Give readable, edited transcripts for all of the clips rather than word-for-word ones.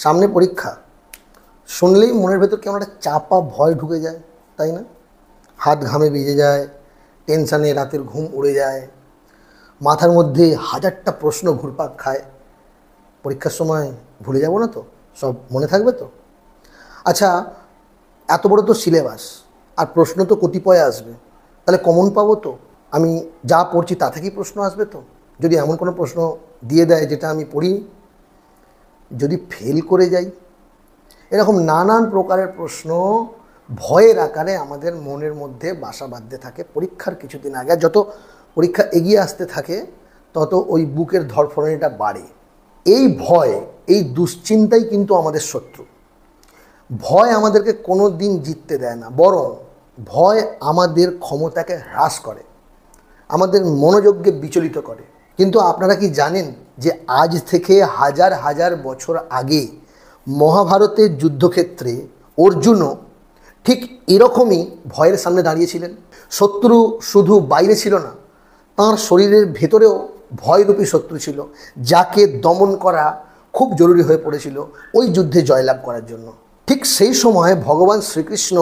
সামনে পরীক্ষা শুনলেই মনের ভেতর কেমন একটা চাপা ভয় ঢুকে যায়, তাই না? হাত ঘামে ভিজে যায়, টেনশানে রাতের ঘুম উড়ে যায়, মাথার মধ্যে হাজারটা প্রশ্ন ঘুরপাক খায়। পরীক্ষার সময় ভুলে যাব না তো? সব মনে থাকবে তো? আচ্ছা, এত বড় তো সিলেবাস, আর প্রশ্ন তো কতিপয় আসবে, তাহলে কমন পাবো তো? আমি যা পড়ছি তা থেকেই প্রশ্ন আসবে তো? যদি এমন কোনো প্রশ্ন দিয়ে দেয় যেটা আমি পড়িনি, যদি ফেল করে যাই, এরকম নানান প্রকারের প্রশ্ন ভয়ের আকারে আমাদের মনের মধ্যে বাসা বাঁধতে থাকে পরীক্ষার কিছুদিন আগে। যত পরীক্ষা এগিয়ে আসতে থাকে তত ওই বুকের ধড়ফড়ানিটা বাড়ে। এই ভয়, এই দুশ্চিন্তাই কিন্তু আমাদের শত্রু। ভয় আমাদেরকে কোনো দিন জিততে দেয় না, বরং ভয় আমাদের ক্ষমতাকে হ্রাস করে, আমাদের মনোযোগকে বিচলিত করে। কিন্তু আপনারা কি জানেন যে আজ থেকে হাজার হাজার বছর আগে মহাভারতের যুদ্ধক্ষেত্রে অর্জুনও ঠিক এরকমই ভয়ের সামনে দাঁড়িয়েছিলেন। শত্রু শুধু বাইরে ছিল না, তাঁর শরীরের ভেতরেও ভয়রূপী শত্রু ছিল, যাকে দমন করা খুব জরুরি হয়ে পড়েছিল ওই যুদ্ধে জয়লাভ করার জন্য। ঠিক সেই সময় ভগবান শ্রীকৃষ্ণ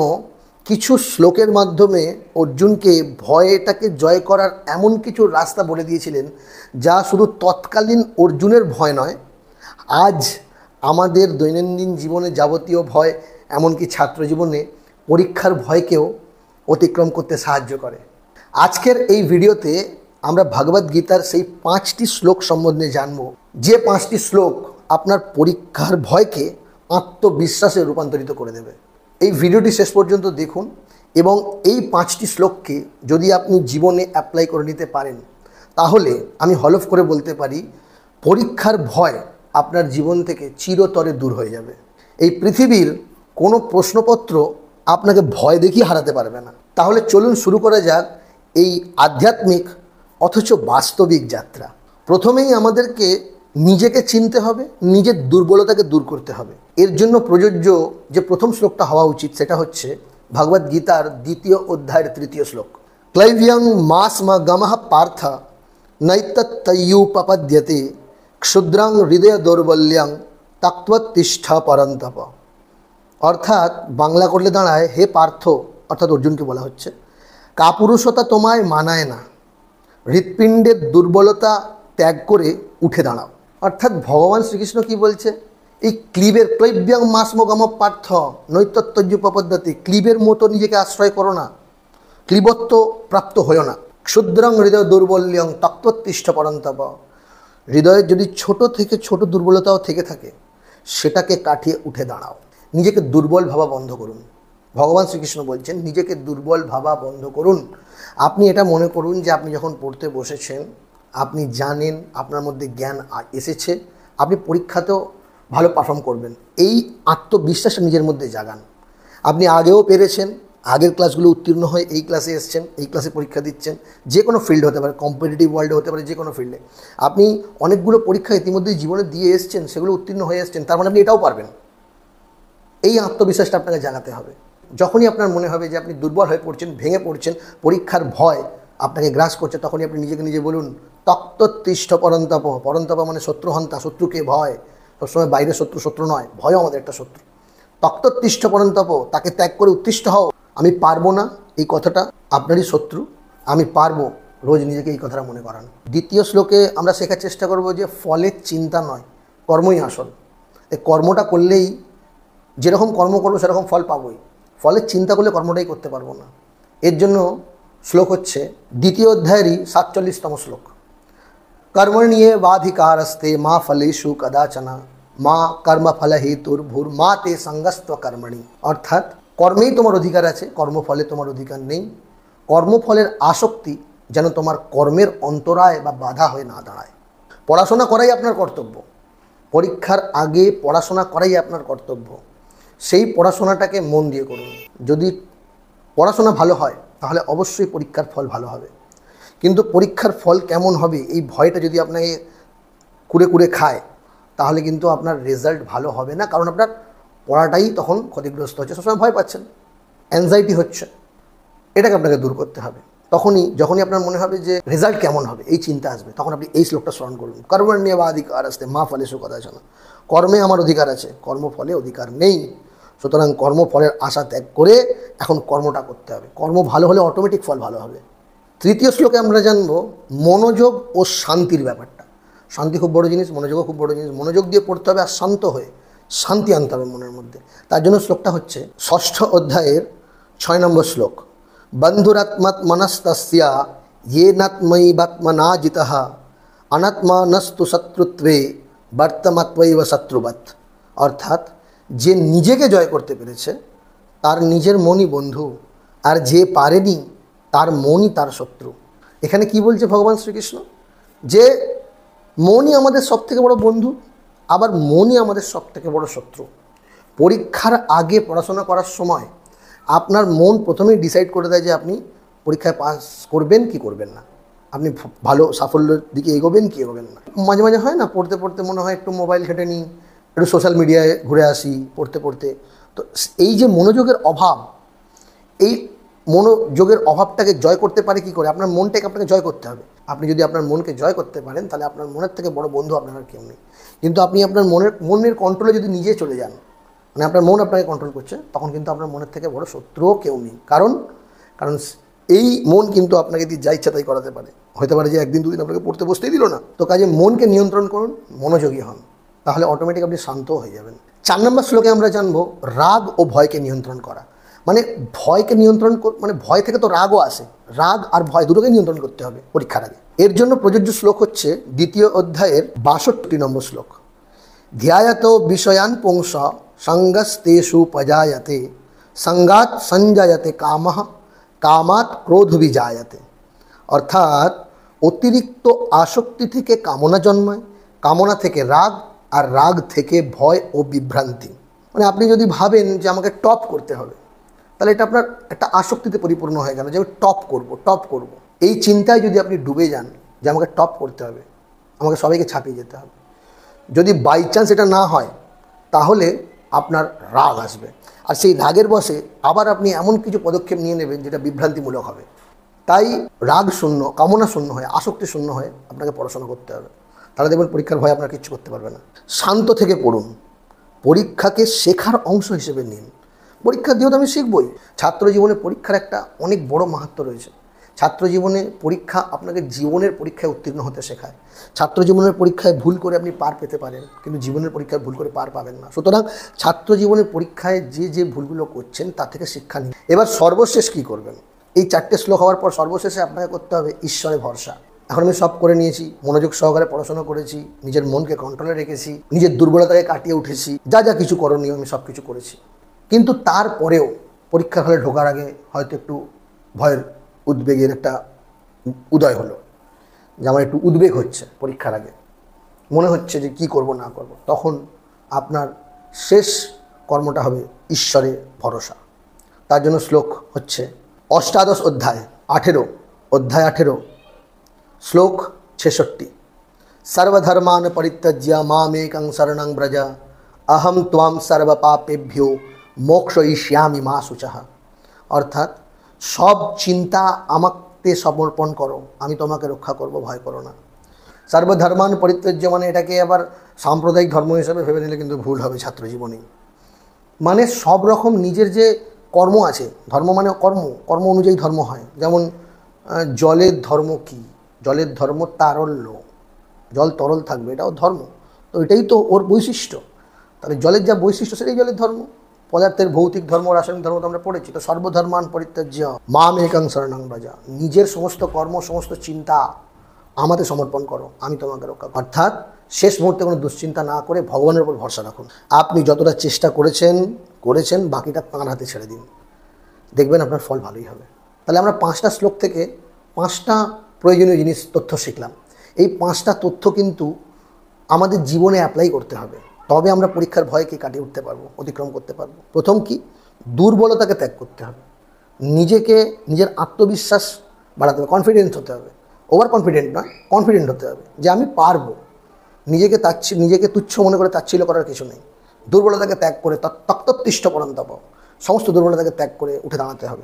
কিছু শ্লোকের মাধ্যমে অর্জুনকে ভয়টাকে জয় করার এমন কিছু রাস্তা বলে দিয়েছিলেন, যা শুধু তৎকালীন অর্জুনের ভয় নয়, আজ আমাদের দৈনন্দিন জীবনে যাবতীয় ভয়, এমনকি ছাত্র জীবনে পরীক্ষার ভয়কেও অতিক্রম করতে সাহায্য করে। আজকের এই ভিডিওতে আমরা ভগবদ গীতার সেই 5টি শ্লোক সম্বন্ধে জানব, যে 5টি শ্লোক আপনার পরীক্ষার ভয়কে আত্মবিশ্বাসে রূপান্তরিত করে দেবে। এই ভিডিওটি শেষ পর্যন্ত দেখুন এবং এই 5টি শ্লোককে যদি আপনি জীবনে অ্যাপ্লাই করে নিতে পারেন, তাহলে আমি হলফ করে বলতে পারি পরীক্ষার ভয় আপনার জীবন থেকে চিরতরে দূর হয়ে যাবে। এই পৃথিবীর কোনো প্রশ্নপত্র আপনাকে ভয় দেখিয়ে হারাতে পারবে না। তাহলে চলুন শুরু করা যাক এই আধ্যাত্মিক অথচ বাস্তবিক যাত্রা। প্রথমেই আমাদেরকে নিজেকে চিনতে হবে, নিজের দুর্বলতাকে দূর করতে হবে। এর জন্য প্রযোজ্য যে প্রথম শ্লোকটা হওয়া উচিত সেটা হচ্ছে ভগবদ গীতার 2য় অধ্যায়ের 3য় শ্লোক। ক্লৈব্যং মাস মা গমঃ পার্থ নৈতত্তয়ুপপদ্যতে ক্ষুদ্রং হৃদয় দৌর্বল্যং তক্ত্বতিষ্ঠ পরন্তপ। অর্থাৎ বাংলা করলে দাঁড়ায়, হে পার্থ, অর্থাৎ অর্জুনকে বলা হচ্ছে, কাপুরুষতা তোমায় মানায় না, হৃৎপিণ্ডের দুর্বলতা ত্যাগ করে উঠে দাঁড়াও। অর্থাৎ ভগবান শ্রীকৃষ্ণ কি বলছে, এই ক্লীবের ক্লৈব্যং মাসমগম পার্থ নৈতত্তযুপপদ্যতে, ক্লীবের মতো নিজেকে আশ্রয় করো না, ক্লীবত্ব প্রাপ্ত হয়েও না। ক্ষুদ্রং হৃদয় দুর্বল্যং তক্ত্বতিষ্ঠ পরন্তপ। হৃদয়ের যদি ছোট থেকে ছোট দুর্বলতাও থেকে থাকে, সেটাকে কাটিয়ে উঠে দাঁড়াও। নিজেকে দুর্বল ভাবা বন্ধ করুন। ভগবান শ্রীকৃষ্ণ বলছেন নিজেকে দুর্বল ভাবা বন্ধ করুন। আপনি এটা মনে করুন যে আপনি যখন পড়তে বসেছেন, আপনি জানেন, আপনার মধ্যে জ্ঞান এসেছে, আপনি পরীক্ষাতেও ভালো পারফর্ম করবেন। এই আত্মবিশ্বাসটা নিজের মধ্যে জাগান। আপনি আগেও পেরেছেন, আগের ক্লাসগুলো উত্তীর্ণ হয়ে এই ক্লাসে এসছেন, এই ক্লাসে পরীক্ষা দিচ্ছেন। যে কোনো ফিল্ড হতে পারে, কম্পিটিটিভ ওয়ার্ল্ডে হতে পারে, যে কোনো ফিল্ডে আপনি অনেকগুলো পরীক্ষা ইতিমধ্যেই জীবনে দিয়ে এসছেন, সেগুলো উত্তীর্ণ হয়ে এসছেন, তার মানে আপনি এটাও পারবেন। এই আত্মবিশ্বাসটা আপনাকে জাগাতে হবে। যখনই আপনার মনে হবে যে আপনি দুর্বল হয়ে পড়ছেন, ভেঙে পড়ছেন, পরীক্ষার ভয় আপনাকে গ্রাস করছে, তখনই আপনি নিজেকে নিজে বলুন তক্ত্বতিষ্ঠ পরন্তপ। পরন্তপ মানে শত্রুহন্তা, শত্রুকে ভয়। সবসময় বাইরের শত্রু শত্রু নয়, ভয়ও আমাদের একটা শত্রু। তক্ত্বতিষ্ঠ পরন্তপ, তাকে ত্যাগ করে উত্তিষ্ঠ হও। আমি পারবো না এই কথাটা আপনারই শত্রু, আমি পারবো, রোজ নিজেকে এই কথাটা মনে করান। 2য় শ্লোকে আমরা শেখার চেষ্টা করব যে ফলের চিন্তা নয়, কর্মই আসল। এই কর্মটা করলেই, যেরকম কর্ম করবো সেরকম ফল পাবোই। ফলের চিন্তা করলে কর্মটাই করতে পারবো না। এর জন্য শ্লোক হচ্ছে 2য় অধ্যায়েরই 47তম শ্লোক। কর্মণ্যে বাধিকারস্তে মা ফলেষু কদাচনা মা কর্মফল হেতুর ভূর মা তে সঙ্গস্ত্ব কর্মণি। অর্থাৎ কর্মেই তোমার অধিকার আছে, কর্মফলে তোমার অধিকার নেই। কর্মফলের আসক্তি যেন তোমার কর্মের অন্তরায় বা বাধা হয়ে না দাঁড়ায়। পড়াশোনা করাই আপনার কর্তব্য, পরীক্ষার আগে পড়াশোনা করাই আপনার কর্তব্য। সেই পড়াশোনাটাকে মন দিয়ে করুন। যদি পড়াশোনা ভালো হয় তাহলে অবশ্যই পরীক্ষার ফল ভালো হবে। কিন্তু পরীক্ষার ফল কেমন হবে এই ভয়টা যদি আপনাকে কুড়ে কুড়ে খায়, তাহলে কিন্তু আপনার রেজাল্ট ভালো হবে না। কারণ আপনার পড়াটাই তখন ক্ষতিগ্রস্ত হচ্ছে, সবসময় ভয় পাচ্ছেন, অ্যাংজাইটি হচ্ছে। এটাকে আপনাকে দূর করতে হবে। যখনই আপনার মনে হবে যে রেজাল্ট কেমন হবে, এই চিন্তা আসবে, তখন আপনি এই শ্লোকটা স্মরণ করুন। কর্মণ্যেবাধিকারস্তে মা ফলেষু কদাচন। কর্মে আমার অধিকার আছে, কর্মফলে অধিকার নেই। সুতরাং কর্মফলের আশা ত্যাগ করে এখন কর্মটা করতে হবে। কর্ম ভালো হলে অটোমেটিক ফল ভালো হবে। তৃতীয় শ্লোকে আমরা জানব মনোযোগ ও শান্তির ব্যাপারটা। শান্তি খুব বড় জিনিস, মনোযোগও খুব বড় জিনিস। মনোযোগ দিয়ে পড়তে হবে আর শান্ত হয়ে শান্তি আনতে হবে মনের মধ্যে। তার জন্য শ্লোকটা হচ্ছে 6ষ্ঠ অধ্যায়ের 6 নম্বর শ্লোক। বন্ধুরাত্মাৎ মনস্তস্যা येनात्मयि बात्मना जितः अनात्मानस्तु শত্রুত্বে বর্তমাত্মৈব শত্রুবৎ। অর্থাৎ যে নিজেকে জয় করতে পেরেছে তার নিজের মনই বন্ধু, আর যে পারেনি তার মনই তার শত্রু। এখানে কি বলছে ভগবান শ্রীকৃষ্ণ? যে মনই আমাদের সবথেকে বড় বন্ধু, আবার মনই আমাদের সবথেকে বড় শত্রু। পরীক্ষার আগে পড়াশোনা করার সময় আপনার মন প্রথমেই ডিসাইড করে দেয় যে আপনি পরীক্ষায় পাস করবেন কি করবেন না, আপনি ভালো সাফল্যের দিকে এগোবেন কি এগোবেন না। মাঝে মাঝে হয় না, পড়তে পড়তে মনে হয় একটু মোবাইল ঘেটে নিই, একটু সোশ্যাল মিডিয়ায় ঘুরে আসি পড়তে পড়তে। তো এই যে মনোযোগের অভাব, এই মনোযোগের অভাবটাকে জয় করতে পারে কি করে? আপনার মনটাকে আপনাকে জয় করতে হবে। আপনি যদি আপনার মনকে জয় করতে পারেন তাহলে আপনার মনের থেকে বড় বন্ধু আপনার আর কেউ নেই। কিন্তু আপনি আপনার মনের কন্ট্রোলে যদি নিজে চলে যান, মানে আপনার মন আপনাকে কন্ট্রোল করছে, তখন কিন্তু আপনার মনের থেকে বড় শত্রুও কেউ নেই। কারণ এই মন কিন্তু আপনাকে দিয়ে যা ইচ্ছা তাই করাতে পারে। হতে পারে যে একদিন দুদিন আপনাকে পড়তে বসতেই দিল না। তো কাজে মনকে নিয়ন্ত্রণ করুন, মনোযোগী হন, তাহলে অটোমেটিক আপনি শান্ত হয়ে যাবেন। 4 নম্বর শ্লোকে আমরা জানবো রাগ ও ভয়কে নিয়ন্ত্রণ করা। মানে ভয়কে নিয়ন্ত্রণ মানে ভয় থেকে তো রাগও আসে, রাগ আর ভয় দুটোকে নিয়ন্ত্রণ করতে হবে পরীক্ষার আগে। এর জন্য প্রযোজ্য শ্লোক হচ্ছে 2য় অধ্যায়ের 62 নম্বর শ্লোক। ধ্যায়ত বিষয়ান পুংস সঙ্গস্তেষু পজায়তে সঙ্গাত সঞ্জায়তে কামঃ কামাত ক্রোধ বিজায়তে। অর্থাৎ অতিরিক্ত আসক্তি থেকে কামনা জন্মায়, কামনা থেকে রাগ, আর রাগ থেকে ভয় ও বিভ্রান্তি। মানে আপনি যদি ভাবেন যে আমাকে টপ করতে হবে, তাহলে এটা আপনার একটা আসক্তিতে পরিপূর্ণ হয়ে গেল যে আমি টপ করব। এই চিন্তায় যদি আপনি ডুবে যান যে আমাকে টপ করতে হবে, আমাকে সবাইকে ছাপিয়ে যেতে হবে, যদি বাই চান্স এটা না হয় তাহলে আপনার রাগ আসবে। আর সেই রাগের বশে আবার আপনি এমন কিছু পদক্ষেপ নিয়ে নেবেন যেটা বিভ্রান্তিমূলক হবে। তাই রাগ শূন্য, কামনা শূন্য হয়ে, আসক্তি শূন্য হয়ে আপনাকে পড়াশোনা করতে হবে। তাহলে দেখবেন পরীক্ষার ভয় আপনার কিচ্ছু করতে পারবে না। শান্ত থেকে পড়ুন, পরীক্ষাকে শেখার অংশ হিসেবে নিন। পরীক্ষা দিয়েও তো আমি শিখবই। ছাত্র জীবনে পরীক্ষার একটা অনেক বড় মাহাত্ম্য রয়েছে। ছাত্র জীবনে পরীক্ষা আপনাকে জীবনের পরীক্ষায় উত্তীর্ণ হতে শেখায়। ছাত্র জীবনের পরীক্ষায় ভুল করে আপনি পার পেতে পারেন, কিন্তু জীবনের পরীক্ষায় ভুল করে পার পাবেন না। সুতরাং ছাত্র জীবনের পরীক্ষায় যে ভুলগুলো করছেন তার থেকে শিক্ষা নিন। এবার সর্বশেষ কি করবেন? এই 4টে শ্লোক হওয়ার পর সর্বশেষে আপনাকে করতে হবে ঈশ্বরে ভরসা। এখন আমি সব করে নিয়েছি, মনোযোগ সহকারে পড়াশোনা করেছি, নিজের মনকে কন্ট্রোলে রেখেছি, নিজের দুর্বলতাকে কাটিয়ে উঠেছি, যা কিছু করণীয় আমি সব কিছু করেছি। কিন্তু তারপরেও পরীক্ষার হলে ঢোকার আগে হয়তো একটু ভয়ের উদ্বেগের একটা উদয় হলো, যে আমার একটু উদ্বেগ হচ্ছে পরীক্ষার আগে, মনে হচ্ছে যে কি করব না করব। তখন আপনার শেষ কর্মটা হবে ঈশ্বরে ভরসা। তার জন্য শ্লোক হচ্ছে অষ্টাদশ অধ্যায় 18 শ্লোক 66। সর্বধর্মান পরিত্যজ্য মামেকং শরণং ব্রজ অহম ত্বাম সর্বপাপেভ্যো মোক্ষয়িষ্যামি মা শুচঃ। অর্থাৎ সব চিন্তা আমাকে সমর্পণ করো, আমি তোমাকে রক্ষা করব, ভয় করো না। সর্বধর্মান পরিত্যজ্য মানে এটাকে আবার সাম্প্রদায়িক ধর্ম হিসেবে ভেবে নিলে কিন্তু ভুল হবে ছাত্র জীবনে। মানে সব রকম নিজের যে কর্ম আছে, ধর্ম মানে কর্ম অনুযায়ী ধর্ম হয়। যেমন জলের ধর্ম কি? জলের ধর্ম তারল্য, জল তরল থাকবে, এটাও ধর্ম। তো এটাই তো ওর বৈশিষ্ট্য। তাহলে জলের যা বৈশিষ্ট্য সেটাই জলের ধর্ম। পদার্থের ভৌতিক ধর্ম, রাসায়নিক ধর্ম তো আমরা পড়েছি। তো সর্বধর্মান পরিত্যজ্য মামেকং শরণং ব্রজ, নিজের সমস্ত কর্ম, সমস্ত চিন্তা আমাকে সমর্পণ করো, আমি তোমাকে রক্ষা। অর্থাৎ শেষ মুহূর্তে কোনো দুশ্চিন্তা না করে ভগবানের উপর ভরসা রাখুন। আপনি যতটা চেষ্টা করেছেন বাকিটা তাঁর হাতে ছেড়ে দিন, দেখবেন আপনার ফল ভালোই হবে। তাহলে আমরা 5টা শ্লোক থেকে 5টা প্রয়োজনীয় জিনিস, তথ্য শিখলাম। এই 5টা তথ্য কিন্তু আমাদের জীবনে অ্যাপ্লাই করতে হবে, তবে আমরা পরীক্ষার ভয়কে কাটিয়ে উঠতে পারবো, অতিক্রম করতে পারবো। প্রথম কি? দুর্বলতাকে ত্যাগ করতে হবে, নিজের আত্মবিশ্বাস বাড়াতে হবে, কনফিডেন্স হতে হবে। ওভার কনফিডেন্ট নয়, কনফিডেন্ট হতে হবে যে আমি পারবো। নিজেকে তুচ্ছ মনে করে তাচ্ছিল্য করার কিছু নেই। দুর্বলতাকে ত্যাগ করে তক্ততিষ্ঠ পরন্তপ, সমস্ত দুর্বলতাকে ত্যাগ করে উঠে দাঁড়াতে হবে।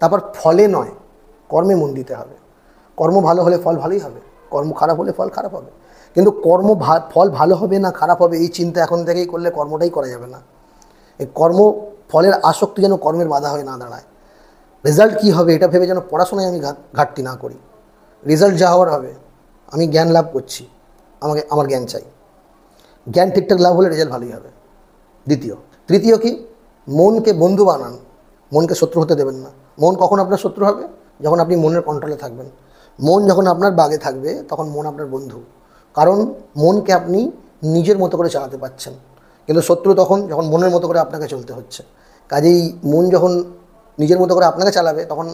তারপর ফলে নয়, কর্মে মন দিতে হবে। কর্ম ভালো হলে ফল ভালোই হবে, কর্ম খারাপ হলে ফল খারাপ হবে। কিন্তু ফল ভালো হবে না খারাপ হবে এই চিন্তা এখন থেকেই করলে কর্মটাই করা যাবে না। এই ফলের আসক্তি যেন কর্মের বাধা হয়ে না দাঁড়ায়। রেজাল্ট কী হবে এটা ভেবে যেন পড়াশোনায় আমি ঘাটতি না করি। রেজাল্ট যা হওয়ার হবে, আমি জ্ঞান লাভ করছি, আমার জ্ঞান চাই। জ্ঞান ঠিকঠাক লাভ হলে রেজাল্ট ভালোই হবে। তৃতীয় কি, মনকে বন্ধু বানান, মনকে শত্রু হতে দেবেন না। মন কখন আপনার শত্রু হবে? যখন আপনি মনের কন্ট্রোলে থাকবেন। মন যখন আপনার বাগে থাকবে তখন মন আপনার বন্ধু, কারণ মনকে আপনি নিজের মতো করে চালাতে পারছেন। কিন্তু শত্রু তখন যখন মনের মতো করে আপনাকে চলতে হচ্ছে। কাজেই মন যখন নিজের মতো করে আপনাকে চালাবে তখন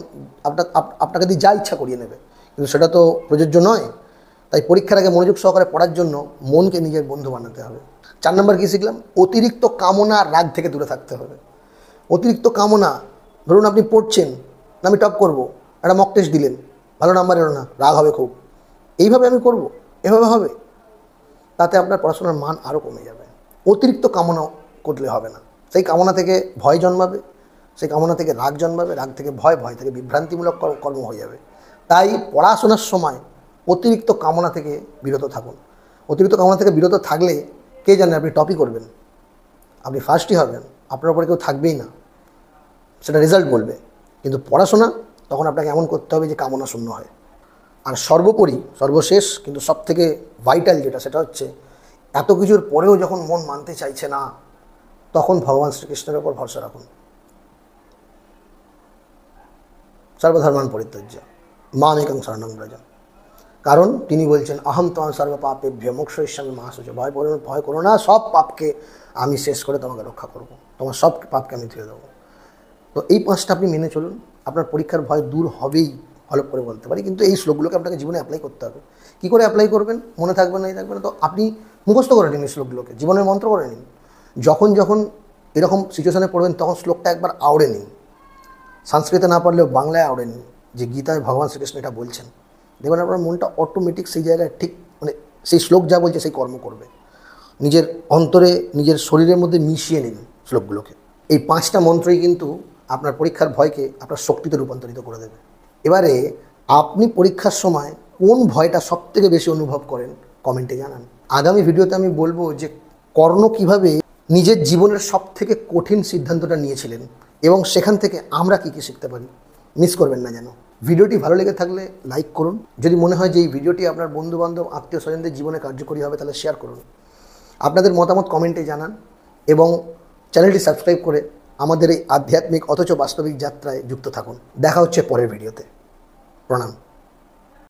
আপনাকে দিয়ে যা ইচ্ছা করিয়ে নেবে, কিন্তু সেটা তো প্রযোজ্য নয়। তাই পরীক্ষার আগে মনোযোগ সহকারে পড়ার জন্য মনকে নিজের বন্ধু বানাতে হবে। 4 নম্বর কী শিখলাম? অতিরিক্ত কামনা রাগ থেকে দূরে থাকতে হবে। অতিরিক্ত কামনা, ধরুন আপনি পড়ছেন, আমি টপ করব, একটা মক টেস্ট দিলেন, ভালো নাম্বার এলো না, রাগ হবে খুব, এইভাবে আমি করব, এভাবে হবে, তাতে আপনার পড়াশোনার মান আরও কমে যাবে। অতিরিক্ত কামনা করলে হবে না। সেই কামনা থেকে ভয় জন্মাবে, সেই কামনা থেকে রাগ জন্মাবে, রাগ থেকে ভয়, ভয় থেকে বিভ্রান্তিমূলক কর্ম হয়ে যাবে। তাই পড়াশোনার সময় অতিরিক্ত কামনা থেকে বিরত থাকুন। অতিরিক্ত কামনা থেকে বিরত থাকলে কে জানে আপনি টপই করবেন, আপনি ফার্স্টই হবেন, আপনার উপরে কেউ থাকবেই না, সেটা রেজাল্ট বলবে। কিন্তু পড়াশোনা তখন আপনাকে এমন করতে হবে যে কামনা শূন্য হয়। আর সর্বোপরি সর্বশেষ কিন্তু সবথেকে ভাইটাল যেটা, সেটা হচ্ছে এত কিছুর পরেও যখন মন মানতে চাইছে না, তখন ভগবান শ্রীকৃষ্ণের ওপর ভরসা রাখুন। সর্বধর্মান পরিত্যাজ্য মামেকং শরণং ব্রজ। কারণ তিনি বলছেন অহম তোমার সর্ব পাপেভ্যো মোক্ষয়িষ্যামি মা শুচি। ভয় করো না, সব পাপকে আমি শেষ করে তোমাকে রক্ষা করব, তোমার সব পাপকে আমি ধুয়ে দেবো। তো এই 5টা আপনি মেনে চলুন, আপনার পরীক্ষার ভয় দূর হবেই, হলপ করে বলতে পারি। কিন্তু এই শ্লোকগুলোকে আপনাকে জীবনে অ্যাপ্লাই করতে হবে। কী করে অ্যাপ্লাই করবেন? মনে থাকবে না, এই থাকবে না, তো আপনি মুখস্থ করে নিন এই শ্লোকগুলোকে, জীবনের মন্ত্র করে নিন। যখন এরকম সিচুয়েশনে পড়বেন তখন শ্লোকটা একবার আওড়ে নিন, সংস্কৃতে না পারলেও বাংলায় আওড়ে নিন, যে গীতায় ভগবান শ্রীকৃষ্ণ এটা বলছেন। দেখবেন আপনার মনটা অটোমেটিক সেই জায়গায় ঠিক সেই শ্লোক যা বলছে সেই কর্ম করবে। নিজের অন্তরে, নিজের শরীরের মধ্যে মিশিয়ে নিন শ্লোকগুলোকে। এই 5টা মন্ত্রই কিন্তু আপনার পরীক্ষার ভয়কে আপনার শক্তিতে রূপান্তরিত করে দেবে। এবারে আপনি পরীক্ষার সময় কোন ভয়টা সবথেকে বেশি অনুভব করেন কমেন্টে জানান। আগামী ভিডিওতে আমি বলবো যে কর্ণ কীভাবে নিজের জীবনের সবথেকে কঠিন সিদ্ধান্তটা নিয়েছিলেন এবং সেখান থেকে আমরা কী কী শিখতে পারি। মিস করবেন না যেন। ভিডিওটি ভালো লেগে থাকলে লাইক করুন। যদি মনে হয় যে এই ভিডিওটি আপনার বন্ধুবান্ধব আত্মীয় স্বজনদের জীবনে কার্যকরী হবে তাহলে শেয়ার করুন। আপনাদের মতামত কমেন্টে জানান এবং চ্যানেলটি সাবস্ক্রাইব করে আমাদের এই আধ্যাত্মিক অথচ বাস্তবিক যাত্রায় যুক্ত থাকুন। দেখা হচ্ছে পরের ভিডিওতে। প্রণাম।